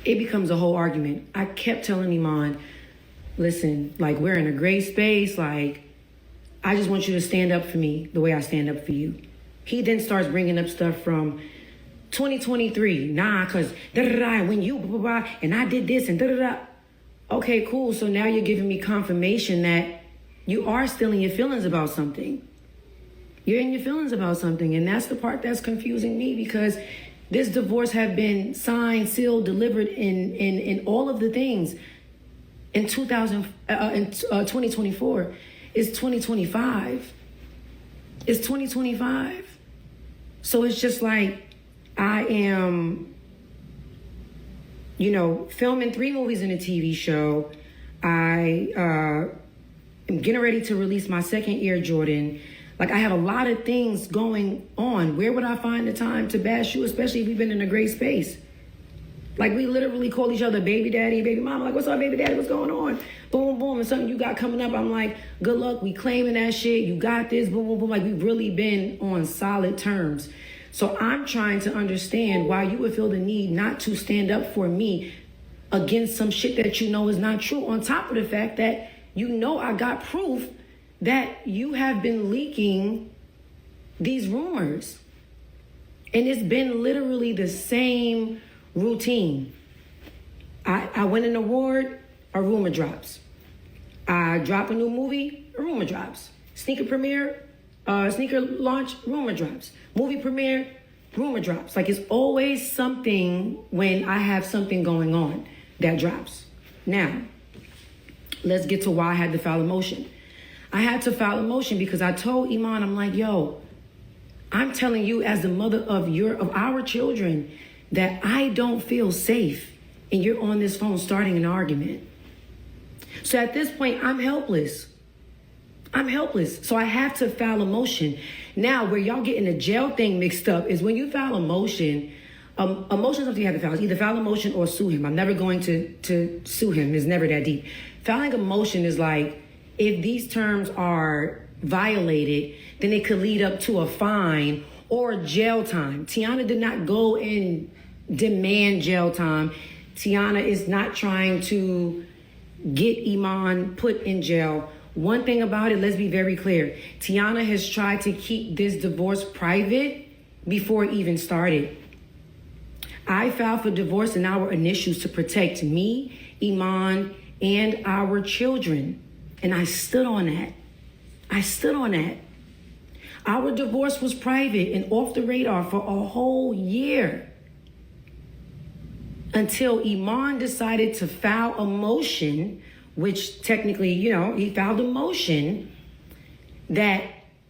it becomes a whole argument. I kept telling Iman, listen, like, we're in a gray space. Like, I just want you to stand up for me the way I stand up for you. He then starts bringing up stuff from 2023. Nah, because da-da-da, when you blah-blah-blah, and I did this and da-da-da. Okay, cool. So now you're giving me confirmation that you are still in your feelings about something. You're in your feelings about something. And that's the part that's confusing me, because this divorce had been signed, sealed, delivered in all of the things in 2024. It's 2025. It's 2025. So it's just like, I am, filming 3 movies and a TV show. I am getting ready to release my 2nd Air Jordan. Like, I have a lot of things going on. Where would I find the time to bash you, especially if we've been in a great space? Like, we literally call each other baby daddy, baby mama. Like, what's up, baby daddy? What's going on? Boom, boom. And something you got coming up, I'm like, good luck. We claiming that shit. You got this. Boom, boom, boom. Like, we've really been on solid terms. So I'm trying to understand why you would feel the need not to stand up for me against some shit that you know is not true. On top of the fact that I got proof that you have been leaking these rumors. And it's been literally the same routine. I win an award, a rumor drops. I drop a new movie, a rumor drops. Sneaker premiere, sneaker launch, rumor drops. Movie premiere, rumor drops. Like, it's always something when I have something going on that drops. Now, let's get to why I had to file a motion. I had to file a motion because I told Iman, I'm like, yo, I'm telling you as the mother of our children that I don't feel safe, and you're on this phone starting an argument. So at this point, I'm helpless. So I have to file a motion. Now, where y'all getting the jail thing mixed up is when you file a motion, a motion is something you have to file. It's either file a motion or sue him. I'm never going to sue him. It's never that deep. Filing a motion is like, if these terms are violated, then it could lead up to a fine or jail time. Teyana did not go and demand jail time. Teyana is not trying to get Iman put in jail. One thing about it, let's be very clear. Teyana has tried to keep this divorce private before it even started. I filed for divorce in our initials to protect me, Iman, and our children. And I stood on that. Our divorce was private and off the radar for a whole year, until Iman decided to file a motion, which technically, he filed a motion that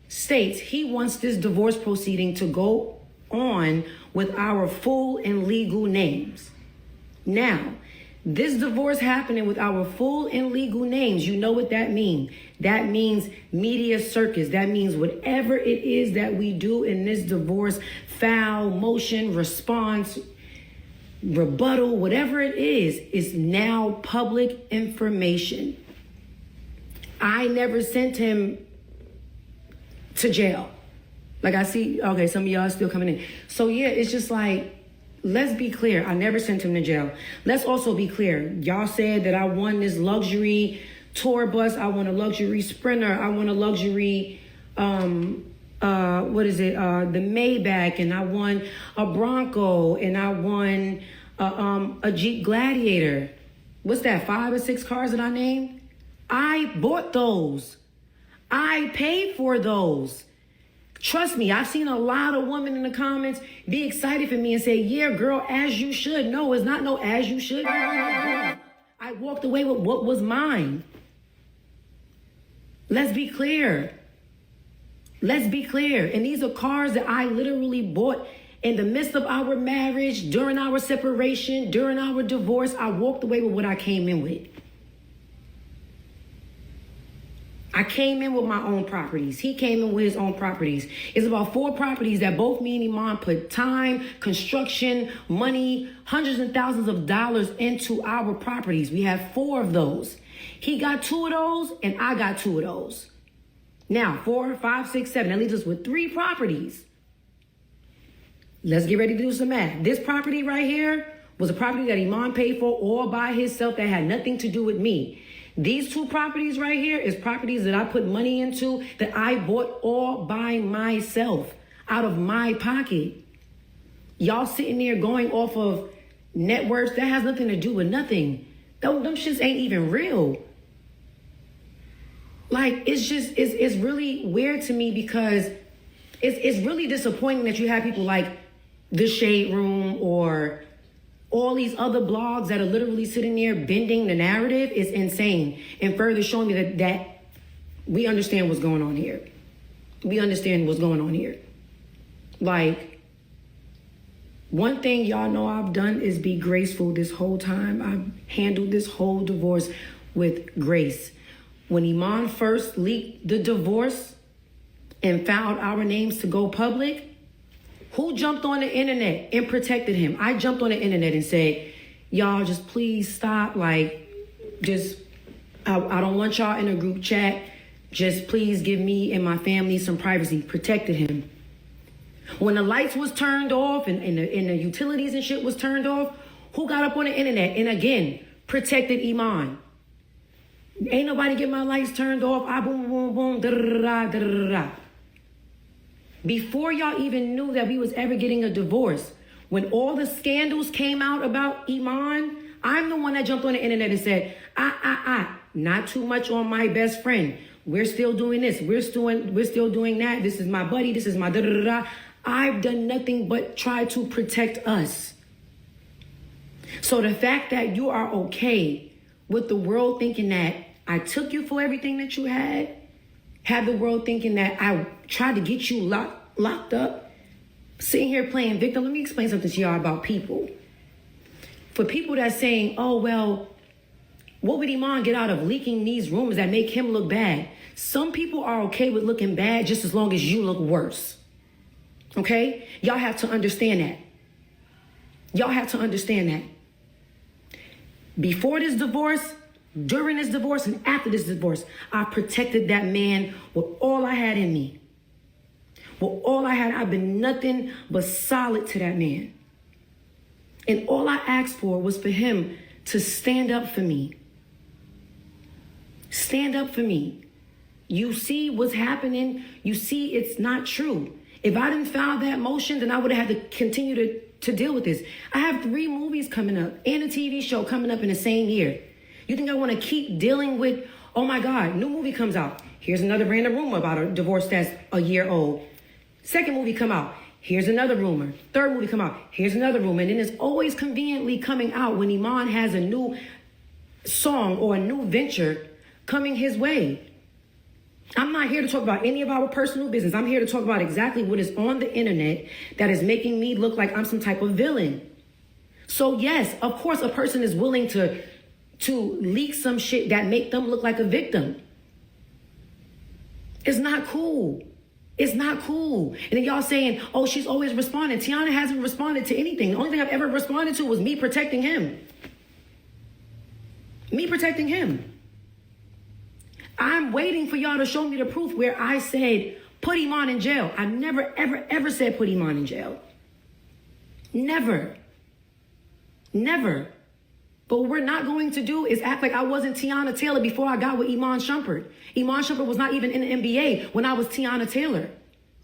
states he wants this divorce proceeding to go on with our full and legal names. Now, this divorce happening with our full and legal names, you know what that means. That means media circus. That means whatever it is that we do in this divorce, file, motion, response, rebuttal, whatever it is now public information. I never sent him to jail. Like, I see, okay, some of y'all are still coming in. So yeah, it's just like, let's be clear. I never sent him to jail. Let's also be clear. Y'all said that I won this luxury tour bus. I want a luxury Sprinter. I want a luxury, the Maybach. And I won a Bronco. And I won a Jeep Gladiator. What's that, 5 or 6 cars that I named? I bought those. I paid for those. Trust me, I've seen a lot of women in the comments be excited for me and say, yeah, girl, as you should. No, it's not no as you should. I walked away with what was mine. Let's be clear. And these are cars that I literally bought in the midst of our marriage, during our separation, during our divorce. I walked away with what I came in with. I came in with my own properties. He came in with his own properties. It's about 4 properties that both me and Iman put time, construction, money, hundreds and thousands of dollars into our properties. We have 4 of those. He got 2 of those and I got 2 of those. Now, 4, 5, 6, 7. That leaves us with 3 properties. Let's get ready to do some math. This property right here was a property that Iman paid for all by himself that had nothing to do with me. These 2 properties right here is properties that I put money into that I bought all by myself out of my pocket. Y'all sitting there going off of net worths that has nothing to do with nothing. Them shits ain't even real. Like, it's really weird to me because it's really disappointing that you have people like The Shade Room or all these other blogs that are literally sitting there bending the narrative. Is insane. And further showing me that we understand what's going on here. We understand what's going on here. Like, one thing y'all know I've done is be graceful this whole time. I've handled this whole divorce with grace. When Iman first leaked the divorce and filed our names to go public, who jumped on the internet and protected him? I jumped on the internet and said, y'all just please stop. Like, I don't want y'all in a group chat. Just please give me and my family some privacy. Protected him. When the lights was turned off and the utilities and shit was turned off, who got up on the internet and again protected Iman? Ain't nobody get my lights turned off. I boom, boom, boom, da-da-da-da, da-da-da-da. Before y'all even knew that we was ever getting a divorce, when all the scandals came out about Iman, I'm the one that jumped on the internet and said, not too much on my best friend. We're still doing this. We're still doing that. This is my buddy. This is my da-da-da-da. I've done nothing but try to protect us. So the fact that you are okay with the world thinking that I took you for everything that you had the world thinking that I tried to get you locked up, sitting here playing victim. Let me explain something to y'all about people. For people that's saying, oh, well, what would Iman get out of leaking these rumors that make him look bad? Some people are okay with looking bad just as long as you look worse. Okay? Y'all have to understand that. Y'all have to understand that. Before this divorce, during this divorce, and after this divorce, I protected that man with all I had in me. With all I had, I've been nothing but solid to that man. And all I asked for was for him to stand up for me. Stand up for me. You see what's happening. You see it's not true. If I didn't file that motion, then I would have had to continue to deal with this. I have 3 movies coming up and a TV show coming up in the same year. You think I want to keep dealing with, oh my God, new movie comes out. Here's another random rumor about a divorce that's a year old. Second movie come out. Here's another rumor. Third movie come out. Here's another rumor. And then it's always conveniently coming out when Iman has a new song or a new venture coming his way. I'm not here to talk about any of our personal business. I'm here to talk about exactly what is on the internet that is making me look like I'm some type of villain. So yes, of course, a person is willing to leak some shit that make them look like a victim. It's not cool. It's not cool. And then y'all saying, oh, she's always responding. Teyana hasn't responded to anything. The only thing I've ever responded to was me protecting him. Me protecting him. I'm waiting for y'all to show me the proof where I said, put Iman in jail. I never, ever, ever said put Iman in jail. Never. Never. But what we're not going to do is act like I wasn't Teyana Taylor before I got with Iman Shumpert. Iman Shumpert was not even in the NBA when I was Teyana Taylor.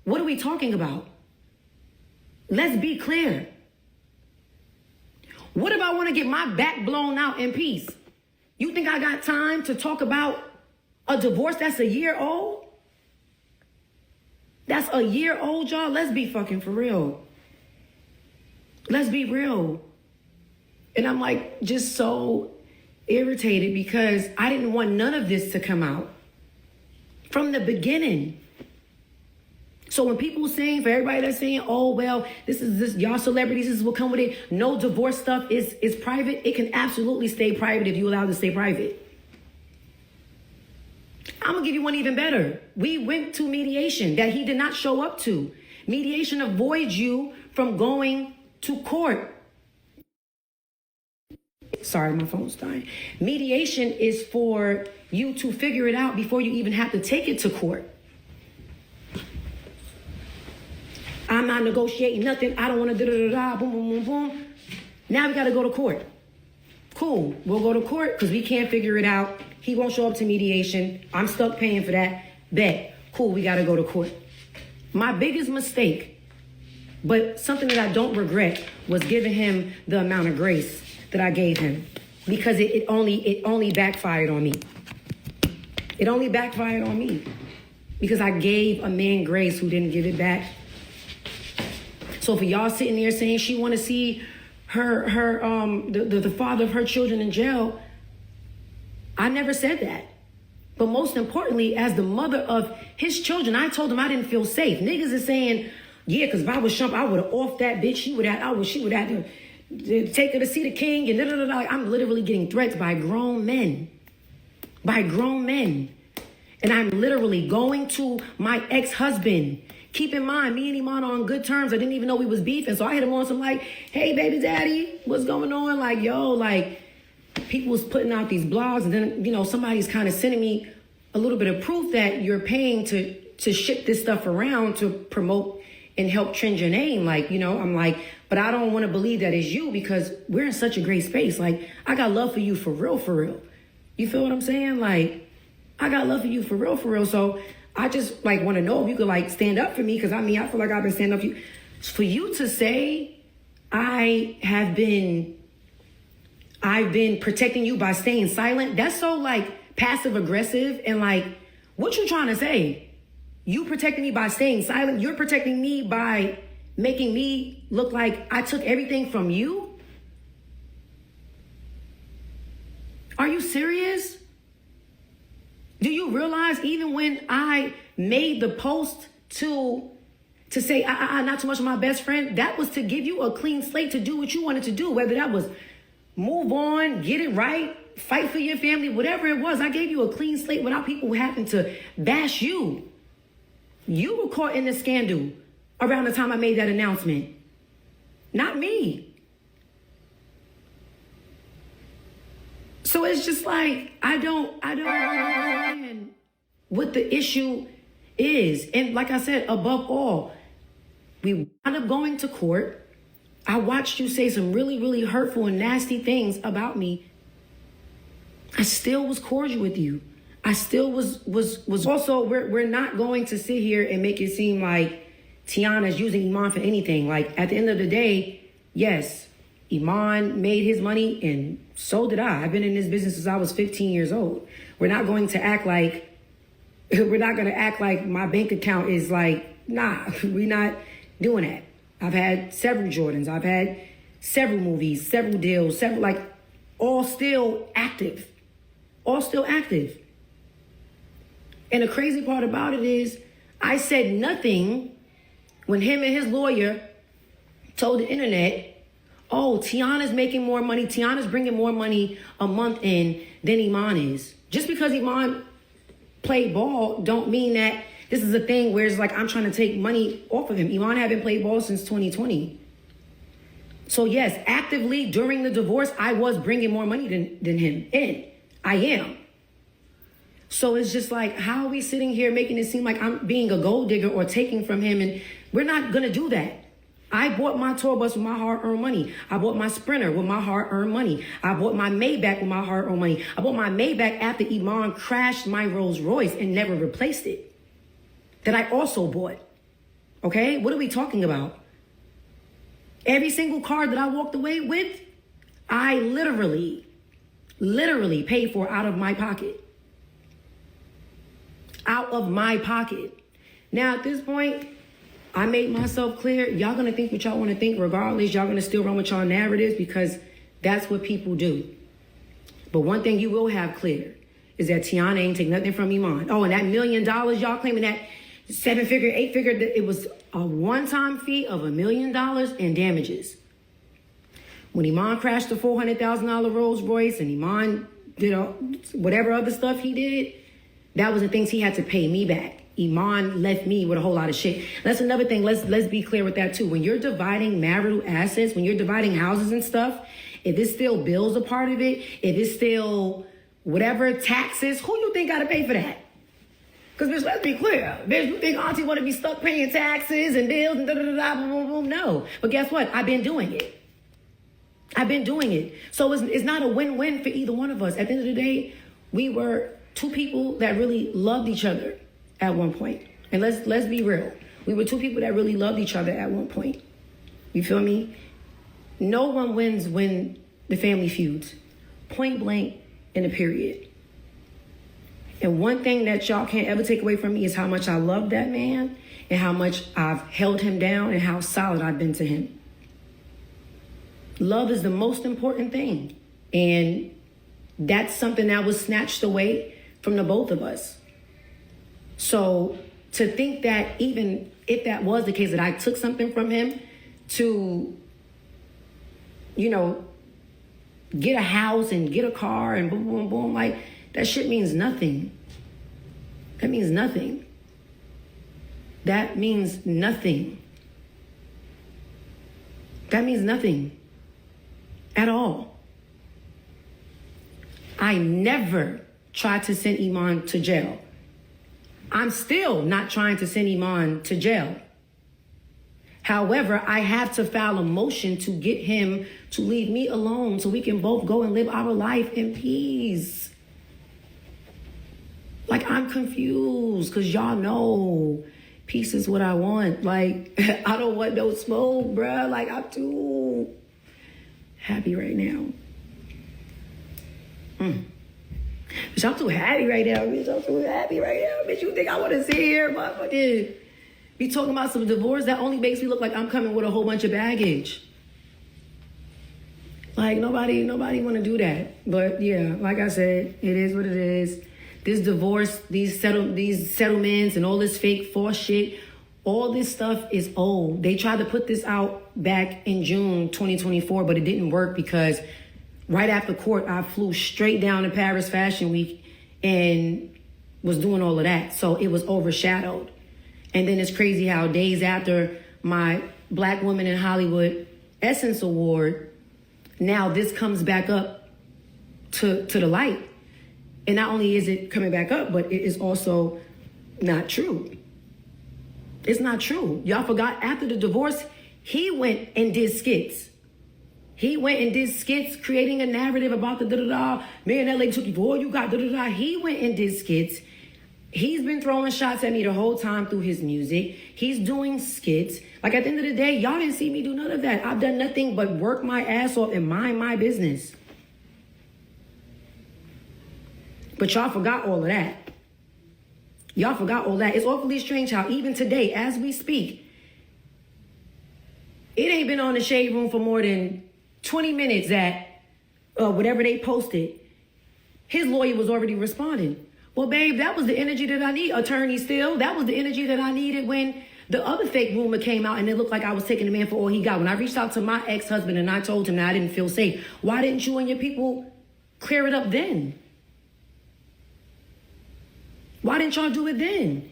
What are we talking about? Let's be clear. What if I want to get my back blown out in peace? You think I got time to talk about a divorce that's a year old? That's a year old, y'all. Let's be fucking for real. Let's be real. And I'm like just so irritated because I didn't want none of this to come out from the beginning. So when people saying, for everybody that's saying, oh, well, this y'all celebrities, this is what come with it. No, divorce stuff is private. It can absolutely stay private if you allow it to stay private. I'm going to give you one even better. We went to mediation that he did not show up to. Mediation avoids you from going to court. Sorry, my phone's dying. Mediation is for you to figure it out before you even have to take it to court. I'm not negotiating nothing. I don't want to da-da-da-da, boom, boom, boom, boom. Now we got to go to court. Cool. We'll go to court because we can't figure it out. He won't show up to mediation. I'm stuck paying for that. Bet. Cool. We got to go to court. My biggest mistake, but something that I don't regret, was giving him the amount of grace that I gave him, because it only backfired on me. It only backfired on me because I gave a man grace who didn't give it back. So for y'all sitting there saying she want to see the father of her children in jail, I never said that. But most importantly, as the mother of his children, I told him I didn't feel safe. Niggas is saying, yeah, because if I was Shump, I would have offed that bitch. She would have to take her to see the king and da-da-da-da. I'm literally getting threats by grown men. By grown men. And I'm literally going to my ex-husband. Keep in mind, me and Iman are on good terms. I didn't even know we was beefing. So I hit him on some like, hey, baby daddy, what's going on? Like, yo, like, people was putting out these blogs. And then, you know, somebody's kind of sending me a little bit of proof that you're paying to ship this stuff around to promote and help trend your name. Like, you know, I'm like, but I don't want to believe that it's you because we're in such a great space. Like, I got love for you for real, for real. You feel what I'm saying? Like, I got love for you for real, for real. So I just like want to know if you could like stand up for me, because I mean, I feel like I've been standing up for you. For you to say I've been protecting you by staying silent, that's so like passive aggressive. And like, what you trying to say? You protecting me by staying silent? You're protecting me by making me look like I took everything from you? Are you serious? Do you realize even when I made the post to say, not too much of my best friend, that was to give you a clean slate to do what you wanted to do, whether that was move on, get it right, fight for your family, whatever it was. I gave you a clean slate without people having to bash you. You were caught in the scandal around the time I made that announcement, not me. So it's just like, I don't understand what the issue is. And like I said, above all, we wound up going to court. I watched you say some really, really hurtful and nasty things about me. I still was cordial with you. I still was also, we're not going to sit here and make it seem like Teyana's using Iman for anything. Like, at the end of the day, yes, Iman made his money and so did I. I've been in this business since I was 15 years old. We're not going to act like my bank account is like, nah, we're not doing that. I've had several Jordans. I've had several movies, several deals, all still active. All still active. And the crazy part about it is I said nothing when him and his lawyer told the internet, oh, Teyana's making more money. Teyana's bringing more money a month in than Iman is. Just because Iman played ball don't mean that this is a thing where it's like I'm trying to take money off of him. Iman haven't played ball since 2020. So yes, actively during the divorce, I was bringing more money than him in. I am. So it's just like, how are we sitting here making it seem like I'm being a gold digger or taking from him? And we're not going to do that. I bought my tour bus with my hard-earned money. I bought my Sprinter with my hard-earned money. I bought my Maybach with my hard-earned money. I bought my Maybach after Iman crashed my Rolls Royce and never replaced it. That I also bought. Okay? What are we talking about? Every single car that I walked away with, I literally paid for out of my pocket. Out of my pocket. Now, at this point, I made myself clear. Y'all gonna think what y'all want to think regardless. Y'all gonna still run with y'all narratives because that's what people do. But one thing you will have clear is that Teyana ain't take nothing from Iman. Oh, and that $1 million y'all claiming that 7-figure, 8-figure, it was a one-time fee of $1 million in damages. When Iman crashed the $400,000 Rolls Royce and Iman did whatever other stuff he did, that was the things he had to pay me back. Iman left me with a whole lot of shit. That's another thing. Let's be clear with that too. When you're dividing marital assets, when you're dividing houses and stuff, if it's still bills a part of it, if it's still whatever taxes, who you think got to pay for that? Because bitch, let's be clear. Bitch, you think auntie want to be stuck paying taxes and bills and da-da-da-da, boom, boom, boom? No. But guess what? I've been doing it. I've been doing it. So it's not a win-win for either one of us. At the end of the day, we were two people that really loved each other at one point. And let's be real. We were two people that really loved each other at one point. You feel me? No one wins when the family feuds. Point blank and a period. And one thing that y'all can't ever take away from me is how much I love that man and how much I've held him down and how solid I've been to him. Love is the most important thing. And that's something that was snatched away from the both of us. So to think that even if that was the case, that I took something from him to, you know, get a house and get a car and boom, boom, boom, like, that shit means nothing. That means nothing. That means nothing. That means nothing at all. I never tried to send Iman to jail. I'm still not trying to send Iman to jail. However, I have to file a motion to get him to leave me alone so we can both go and live our life in peace. Like, I'm confused because y'all know peace is what I want. Like, I don't want no smoke, bruh. Like, I'm too happy right now. Bitch, I'm too happy right now, bitch. I'm too happy right now, bitch. You think I want to sit here, motherfucker? Be talking about some divorce that only makes me look like I'm coming with a whole bunch of baggage. Like, nobody want to do that. But yeah, like I said, it is what it is. This divorce, these settlements and all this fake false shit, all this stuff is old. They tried to put this out back in June 2024, but it didn't work because right after court, I flew straight down to Paris Fashion Week and was doing all of that. So it was overshadowed. And then it's crazy how days after my Black Woman in Hollywood Essence Award, now this comes back up to the light. And not only is it coming back up, but it is also not true. It's not true. Y'all forgot after the divorce, he went and did skits. He went and did skits creating a narrative about the da-da-da. Man, that lady took you for all you got, da-da-da. He went and did skits. He's been throwing shots at me the whole time through his music. He's doing skits. Like, at the end of the day, y'all didn't see me do none of that. I've done nothing but work my ass off and mind my business. But y'all forgot all of that. Y'all forgot all that. It's awfully strange how even today, as we speak, it ain't been on the Shade Room for more than 20 minutes that whatever they posted, his lawyer was already responding. Well, babe, that was the energy that I need, Attorney Steele. That was the energy that I needed when the other fake rumor came out and it looked like I was taking the man for all he got. When I reached out to my ex-husband and I told him that I didn't feel safe, why didn't you and your people clear it up then? Why didn't y'all do it then?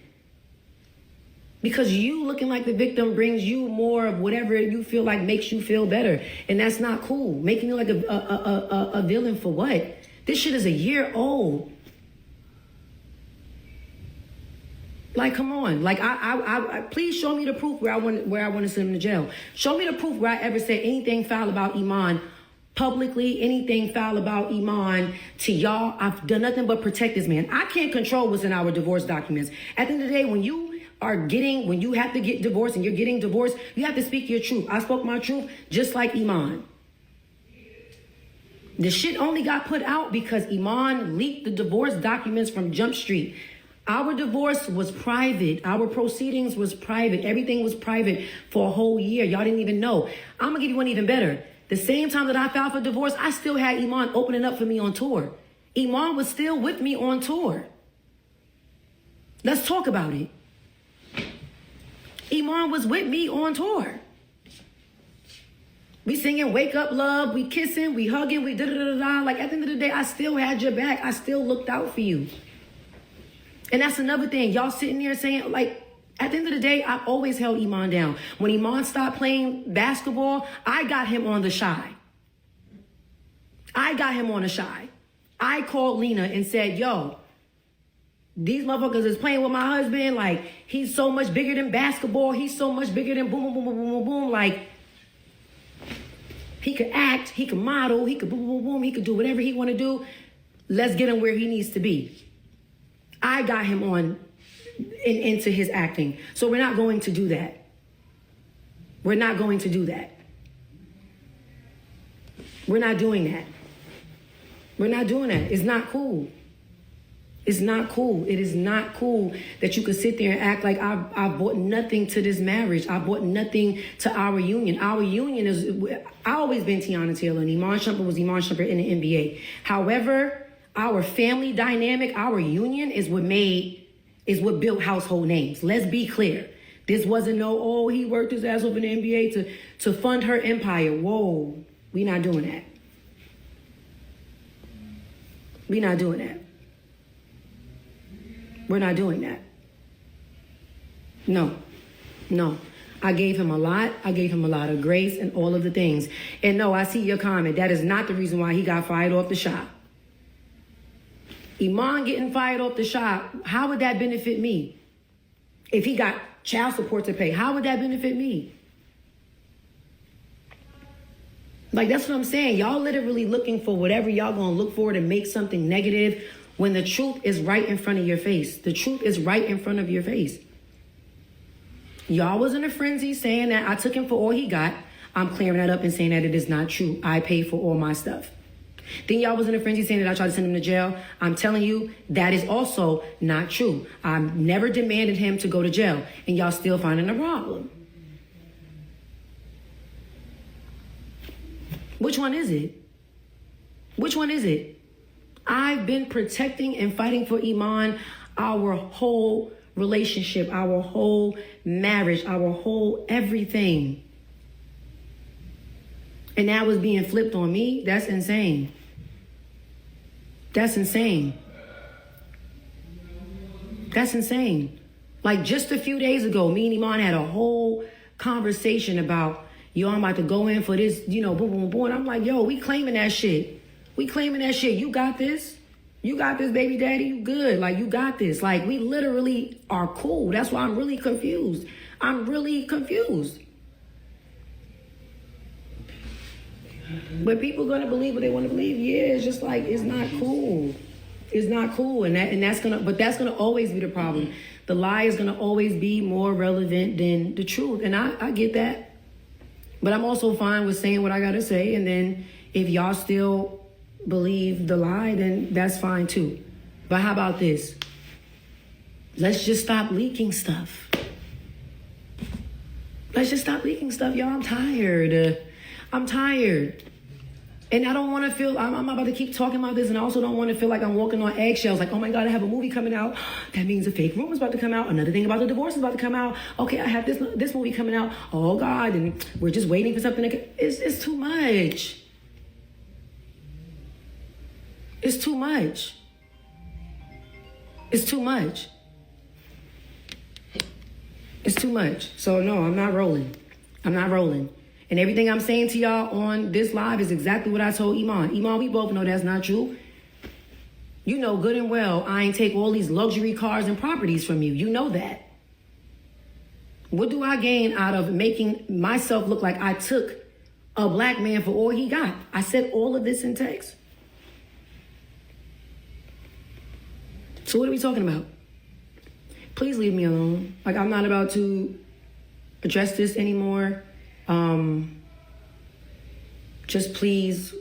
Because you looking like the victim brings you more of whatever you feel like makes you feel better. And that's not cool. Making you like a villain for what? This shit is a year old. Like, come on. Like, I please show me the proof where I want to send him to jail. Show me the proof where I ever said anything foul about Iman publicly, anything foul about Iman to y'all. I've done nothing but protect this man. I can't control what's in our divorce documents. At the end of the day, when you have to get divorced and you're getting divorced, you have to speak your truth. I spoke my truth just like Iman. The shit only got put out because Iman leaked the divorce documents from Jump Street. Our divorce was private. Our proceedings was private. Everything was private for a whole year. Y'all didn't even know. I'm going to give you one even better. The same time that I filed for divorce, I still had Iman opening up for me on tour. Iman was still with me on tour. Let's talk about it. Iman was with me on tour. We singing Wake Up Love, we kissing, we hugging, we da-da-da-da-da. Like, at the end of the day, I still had your back. I still looked out for you. And that's another thing. Y'all sitting there saying, like, at the end of the day, I always held Iman down. When Iman stopped playing basketball, I got him on the shy. I called Lena and said, yo, these motherfuckers is playing with my husband. Like, he's so much bigger than basketball. He's so much bigger than boom, boom, boom, boom, boom, boom, boom. Like, He could act, he could model, he could boom, boom, boom, he could do whatever he want to do. Let's get him where he needs to be. I got him on into his acting. So we're not going to do that. We're not going to do that. We're not doing that. We're not doing that. It's not cool. It's not cool. It is not cool that you could sit there and act like I brought nothing to this marriage. I brought nothing to our union. Our union is, I always been Teyana Taylor, and Iman Shumpert was Iman Shumpert in the NBA. However, our family dynamic, our union is what built household names. Let's be clear. This wasn't he worked his ass off in the NBA to fund her empire. Whoa, we not doing that. We not doing that. We're not doing that. No. I gave him a lot. I gave him a lot of grace and all of the things. And no, I see your comment. That is not the reason why he got fired off the shop. Iman getting fired off the shop, how would that benefit me? If he got child support to pay, how would that benefit me? Like, that's what I'm saying. Y'all literally looking for whatever y'all gonna look for to make something negative when the truth is right in front of your face. The truth is right in front of your face. Y'all was in a frenzy saying that I took him for all he got. I'm clearing that up and saying that it is not true. I paid for all my stuff. Then y'all was in a frenzy saying that I tried to send him to jail. I'm telling you, that is also not true. I never demanded him to go to jail, and y'all still finding a problem. Which one is it? Which one is it? I've been protecting and fighting for Iman our whole relationship, our whole marriage, our whole everything. And that was being flipped on me. That's insane. That's insane. That's insane. Like just a few days ago, me and Iman had a whole conversation about, yo, I'm about to go in for this, boom, boom, boom. And I'm like, yo, we claiming that shit. We claiming that shit. You got this. You got this, baby daddy. You good. Like, you got this. Like, we literally are cool. That's why I'm really confused. I'm really confused. But people gonna believe what they want to believe. Yeah, it's just like, it's not cool. It's not cool. And that's gonna always be the problem. The lie is gonna always be more relevant than the truth. And I get that. But I'm also fine with saying what I gotta say. And then if y'all still believe the lie, then that's fine too. But how about this? Let's just stop leaking stuff. Let's just stop leaking stuff, y'all. I'm tired. I'm tired. And I don't want to feel, I'm about to keep talking about this, and I also don't want to feel like I'm walking on eggshells. Like, oh my God, I have a movie coming out. That means a fake rumor is about to come out. Another thing about the divorce is about to come out. Okay, I have this movie coming out. Oh God, and we're just waiting for something it's too much. It's too much. It's too much. It's too much. So no, I'm not rolling. I'm not rolling. And everything I'm saying to y'all on this live is exactly what I told Iman. Iman, we both know that's not true. You know good and well I ain't take all these luxury cars and properties from you. You know that. What do I gain out of making myself look like I took a black man for all he got? I said all of this in text. So what are we talking about? Please leave me alone. Like, I'm not about to address this anymore. Just please,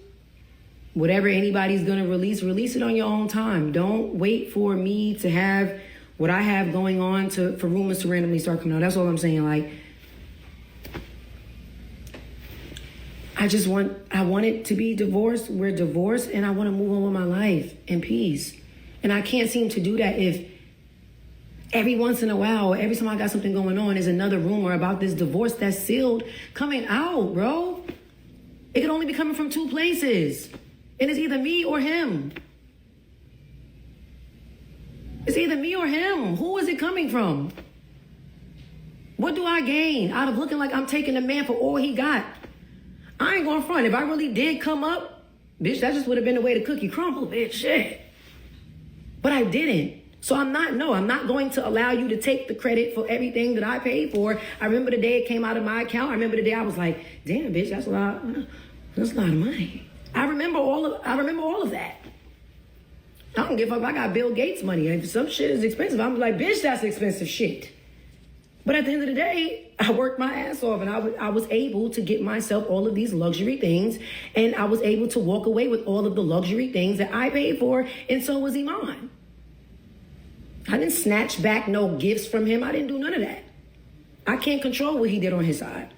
whatever anybody's gonna release it on your own time. Don't wait for me to have what I have going on for rumors to randomly start coming out. That's all I'm saying. Like, I want it to be divorced. We're divorced, and I want to move on with my life in peace. And I can't seem to do that if every once in a while, or every time I got something going on, is another rumor about this divorce that's sealed coming out, bro. It could only be coming from two places. And it's either me or him. It's either me or him. Who is it coming from? What do I gain out of looking like I'm taking a man for all he got? I ain't going front. If I really did come up, bitch, that just would have been the way the cookie crumbled, bitch, shit. But I didn't. So I'm not going to allow you to take the credit for everything that I paid for. I remember the day it came out of my account. I remember the day I was like, damn, bitch, that's a lot. That's a lot of money. I remember all of that. I don't give a fuck if I got Bill Gates money. If some shit is expensive, I'm like, bitch, that's expensive shit. But at the end of the day, I worked my ass off, and I was able to get myself all of these luxury things, and I was able to walk away with all of the luxury things that I paid for, and so was Iman. I didn't snatch back no gifts from him. I didn't do none of that. I can't control what he did on his side.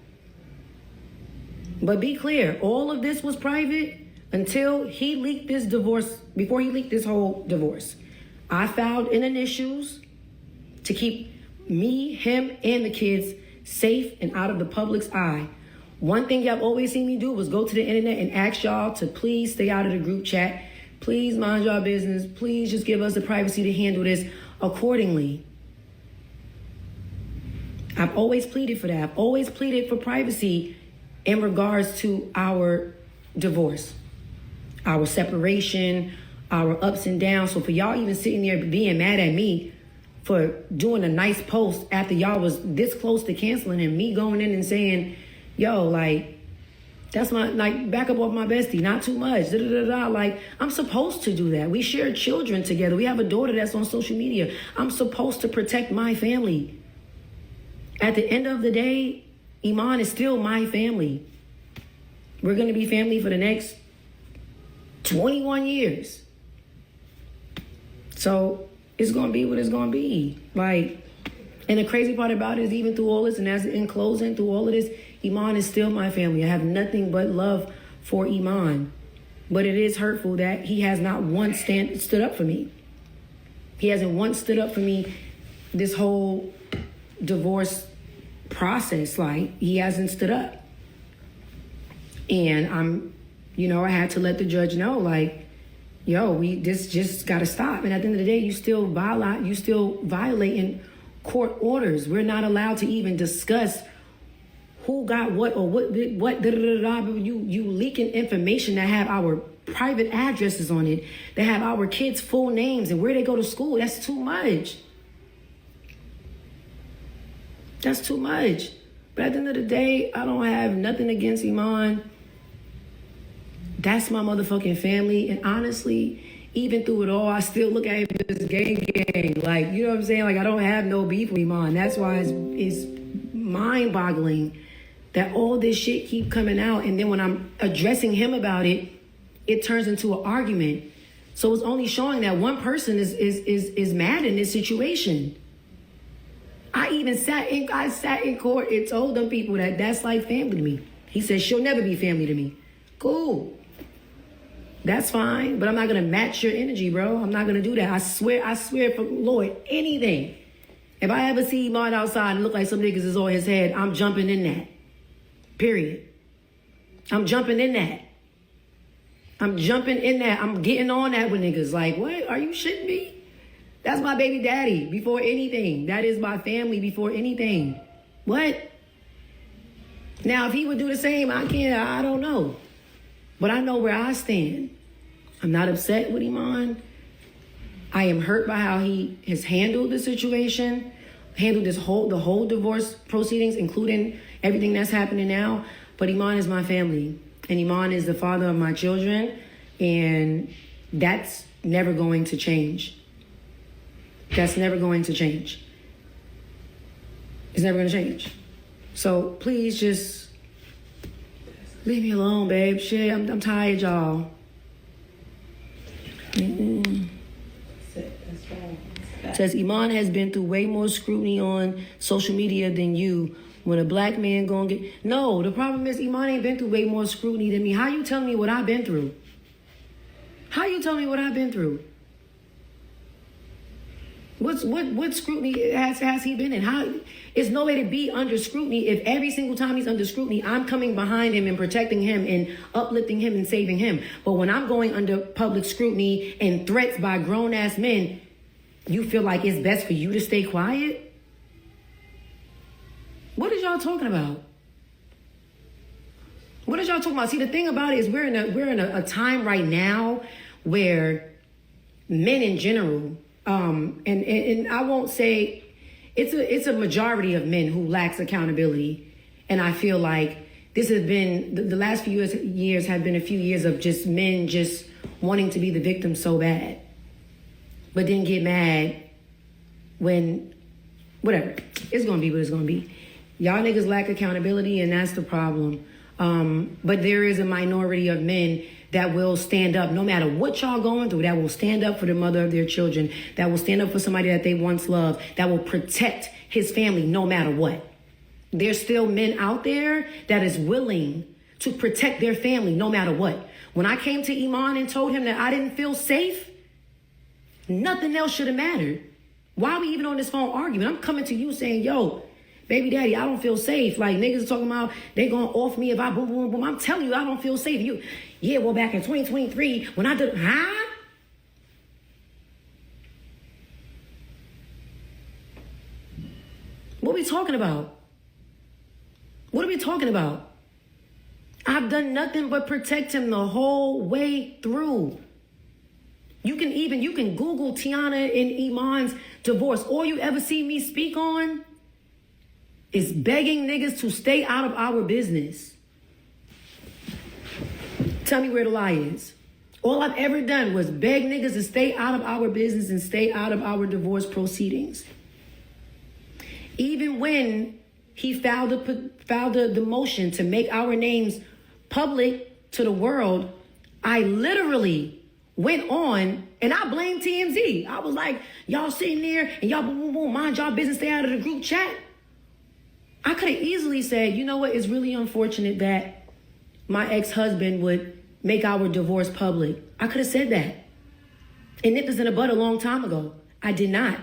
But be clear, all of this was private until he leaked this divorce, before he leaked this whole divorce. I filed in initials to keep me, him, and the kids safe and out of the public's eye. One thing y'all always seen me do was go to the internet and ask y'all to please stay out of the group chat. Please mind y'all business. Please just give us the privacy to handle this accordingly. I've always pleaded for that. I've always pleaded for privacy in regards to our divorce, our separation, our ups and downs. So for y'all even sitting there being mad at me for doing a nice post after y'all was this close to canceling and me going in and saying, yo, like, that's my, like, back up off my bestie, not too much, da-da-da-da. Like, I'm supposed to do that. We share children together. We have a daughter that's on social media. I'm supposed to protect my family. At the end of the day, Iman is still my family. We're going to be family for the next 21 years. So it's going to be what it's going to be. Like, and the crazy part about it is even through all this, and as in closing, through all of this, Iman is still my family. I have nothing but love for Iman. But it is hurtful that he has not once stood up for me. He hasn't once stood up for me this whole divorce process. Like, he hasn't stood up. And I had to let the judge know, like, yo, this just got to stop. And at the end of the day, you still violating court orders. We're not allowed to even discuss who got what or what da-da-da-da. You leaking information that have our private addresses on it, that have our kids' full names and where they go to school. That's too much. That's too much. But at the end of the day, I don't have nothing against Iman. That's my motherfucking family. And honestly, even through it all, I still look at it as gang. Like, you know what I'm saying? Like, I don't have no beef with Iman. That's why it's mind-boggling that all this shit keep coming out. And then when I'm addressing him about it, it turns into an argument. So it's only showing that one person is mad in this situation. I sat in court and told them people that that's like family to me. He said, she'll never be family to me. Cool. That's fine, but I'm not going to match your energy, bro. I'm not going to do that. I swear for Lord, anything. If I ever see Iman outside and look like some niggas is on his head, I'm jumping in that. Period. I'm jumping in that. I'm getting on that with niggas. Like, what? Are you shitting me? That's my baby daddy before anything. That is my family before anything. What? Now, if he would do the same, I don't know. But I know where I stand. I'm not upset with Iman. I am hurt by how he has handled the situation, handled the whole divorce proceedings, including everything that's happening now. But Iman is my family. And Iman is the father of my children. And that's never going to change. That's never going to change. It's never going to change. So please just leave me alone, babe. Shit, I'm tired, y'all. Says Iman has been through way more scrutiny on social media than you. When a black man gonna get... No, the problem is Iman ain't been through way more scrutiny than me. How you telling me what I've been through? How you telling me what I've been through? What scrutiny has he been in? How it's no way to be under scrutiny if every single time he's under scrutiny, I'm coming behind him and protecting him and uplifting him and saving him. But when I'm going under public scrutiny and threats by grown-ass men, you feel like it's best for you to stay quiet? What is y'all talking about? What is y'all talking about? See, the thing about it is we're in a time right now where men in general, and I won't say it's a majority of men who lacks accountability, and I feel like this has been, the last few years have been a few years of just men just wanting to be the victim so bad, but then get mad when, whatever, it's gonna be what it's gonna be. Y'all niggas lack accountability, and that's the problem. But there is a minority of men that will stand up no matter what y'all going through, that will stand up for the mother of their children, that will stand up for somebody that they once loved, that will protect his family no matter what. There's still men out there that is willing to protect their family no matter what. When I came to Iman and told him that I didn't feel safe, nothing else should have mattered. Why are we even on this phone arguing? I'm coming to you saying, yo, baby daddy, I don't feel safe. Like, niggas are talking about they gonna off me if I boom, boom, boom. I'm telling you, I don't feel safe. Yeah, well, back in 2023, when I did, What are we talking about? What are we talking about? I've done nothing but protect him the whole way through. You can Google Teyana and Iman's divorce. All you ever see me speak on is begging niggas to stay out of our business. Tell me where the lie is. All I've ever done was beg niggas to stay out of our business and stay out of our divorce proceedings. Even when he filed the motion to make our names public to the world, I literally went on and I blamed TMZ. I was like, y'all sitting there and y'all boom, boom, boom, mind y'all business, stay out of the group chat. I could have easily said, you know what, it's really unfortunate that my ex-husband would make our divorce public. I could have said that and nipped this in the bud a long time ago. I did not.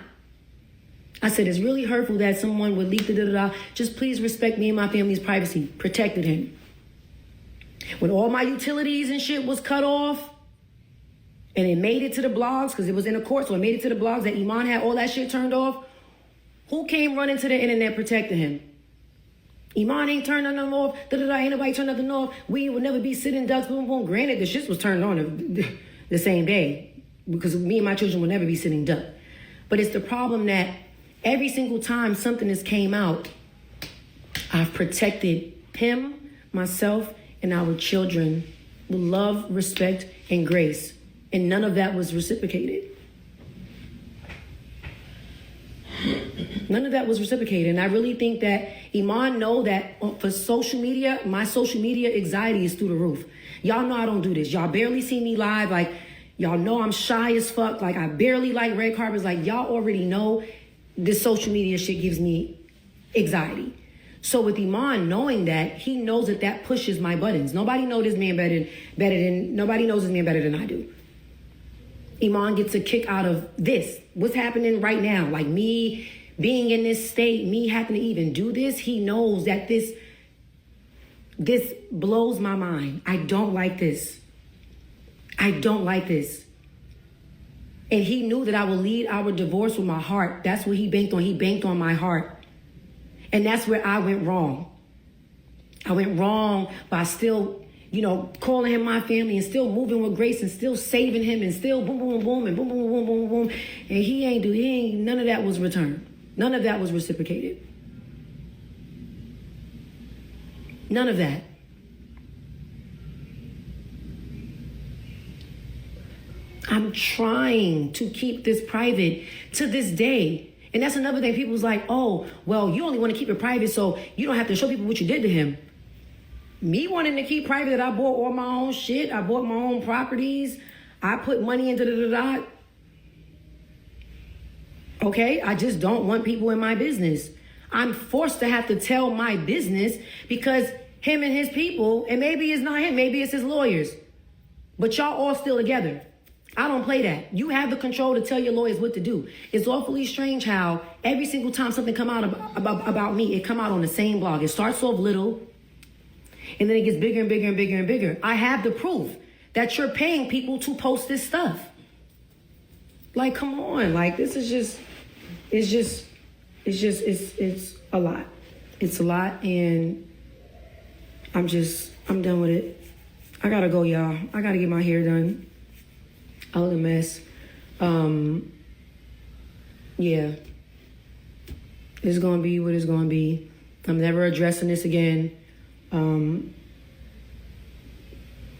I said, it's really hurtful that someone would leak the da-da-da. Just please respect me and my family's privacy. Protected him. When all my utilities and shit was cut off, and it made it to the blogs, because it was in the court, so it made it to the blogs that Iman had all that shit turned off. Who came running to the internet protecting him? Iman ain't turned nothing off. Da-da-da, ain't nobody turned nothing off. We would never be sitting ducks, boom, boom. Granted, the shit was turned on the same day, because me and my children will never be sitting duck. But it's the problem that every single time something has came out, I've protected him, myself, and our children with love, respect, and grace. And none of that was reciprocated. None of that was reciprocated. And I really think that Iman know that for social media, my social media anxiety is through the roof. Y'all know I don't do this. Y'all barely see me live. Like, y'all know I'm shy as fuck. Like, I barely like red carpets. Like, y'all already know this social media shit gives me anxiety. So with Iman knowing that, he knows that pushes my buttons. Nobody knows this man nobody knows this man better than I do. Iman gets a kick out of this. What's happening right now? Like me being in this state, me having to even do this, he knows that this blows my mind. I don't like this. I don't like this. And he knew that I would lead our divorce with my heart. That's what he banked on. He banked on my heart. And that's where I went wrong. I went wrong by still, calling him my family and still moving with grace and still saving him and still boom, boom, boom, and boom, boom, boom, boom, boom. And none of that was returned. None of that was reciprocated. None of that. I'm trying to keep this private to this day. And that's another thing. People's like, oh, well, you only want to keep it private so you don't have to show people what you did to him. Me wanting to keep private that I bought all my own shit. I bought my own properties. I put money into the Okay? I just don't want people in my business. I'm forced to have to tell my business because him and his people, and maybe it's not him, maybe it's his lawyers. But y'all all still together. I don't play that. You have the control to tell your lawyers what to do. It's awfully strange how every single time something come out about me, it come out on the same blog. It starts off little, and then it gets bigger and bigger and bigger and bigger. I have the proof that you're paying people to post this stuff. Like, come on. Like, this is just, it's a lot. It's a lot, and I'm done with it. I gotta go, y'all. I gotta get my hair done. I was a mess. Yeah. It's gonna be what it's gonna be. I'm never addressing this again.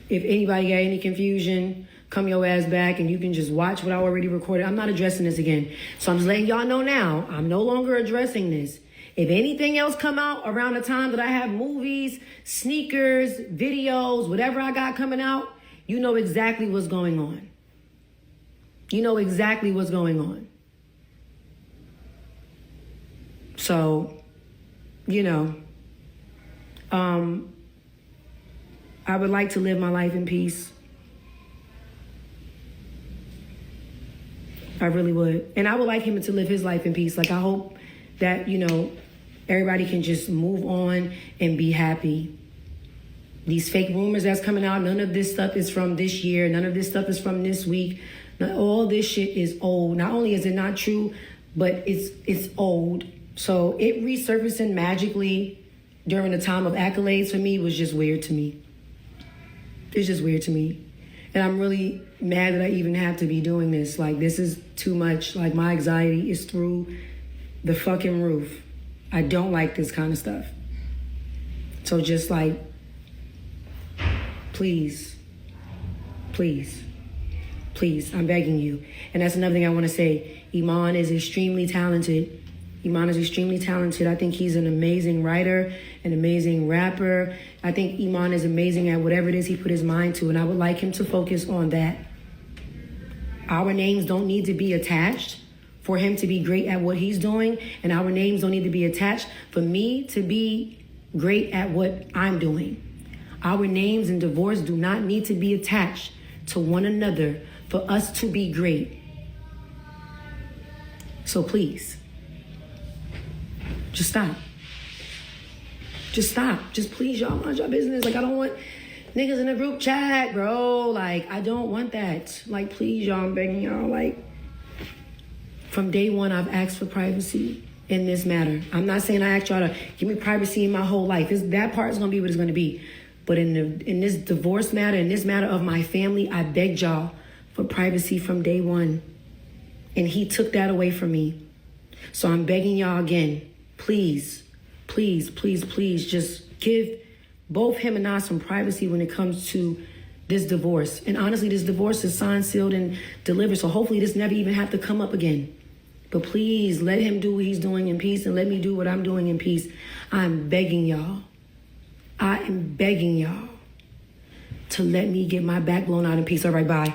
If anybody got any confusion, come your ass back and you can just watch what I already recorded. I'm not addressing this again. So I'm just letting y'all know now, I'm no longer addressing this. If anything else come out around the time that I have movies, sneakers, videos, whatever I got coming out, you know exactly what's going on. You know exactly what's going on. So, you know, I would like to live my life in peace. I really would. And I would like him to live his life in peace. Like, I hope that, you know, everybody can just move on and be happy. These fake rumors that's coming out, none of this stuff is from this year. None of this stuff is from this week. All this shit is old. Not only is it not true, but it's old. So it resurfacing magically during the time of accolades for me was just weird to me. It's just weird to me. And I'm really mad that I even have to be doing this. Like, this is too much. Like, my anxiety is through the fucking roof. I don't like this kind of stuff. So just like, please, I'm begging you. And that's another thing I want to say. Iman is extremely talented. I think he's an amazing writer, an amazing rapper. I think Iman is amazing at whatever it is he put his mind to, and I would like him to focus on that. Our names don't need to be attached for him to be great at what he's doing, and our names don't need to be attached for me to be great at what I'm doing. Our names in divorce do not need to be attached to one another for us to be great. So please, just stop. Just please, y'all, mind your business. Like, I don't want niggas in a group chat, bro. Like, I don't want that. Like, please, y'all, I'm begging y'all. Like, from day one, I've asked for privacy in this matter. I'm not saying I asked y'all to give me privacy in my whole life. That part is going to be what it's going to be. But in this divorce matter, in this matter of my family, I begged y'all for privacy from day one. And he took that away from me. So I'm begging y'all again, please, just give both him and I some privacy when it comes to this divorce. And honestly, this divorce is signed, sealed, and delivered. So hopefully this never even have to come up again. But please let him do what he's doing in peace and let me do what I'm doing in peace. I'm begging y'all. I am begging y'all to let me get my back blown out in peace. All right, bye.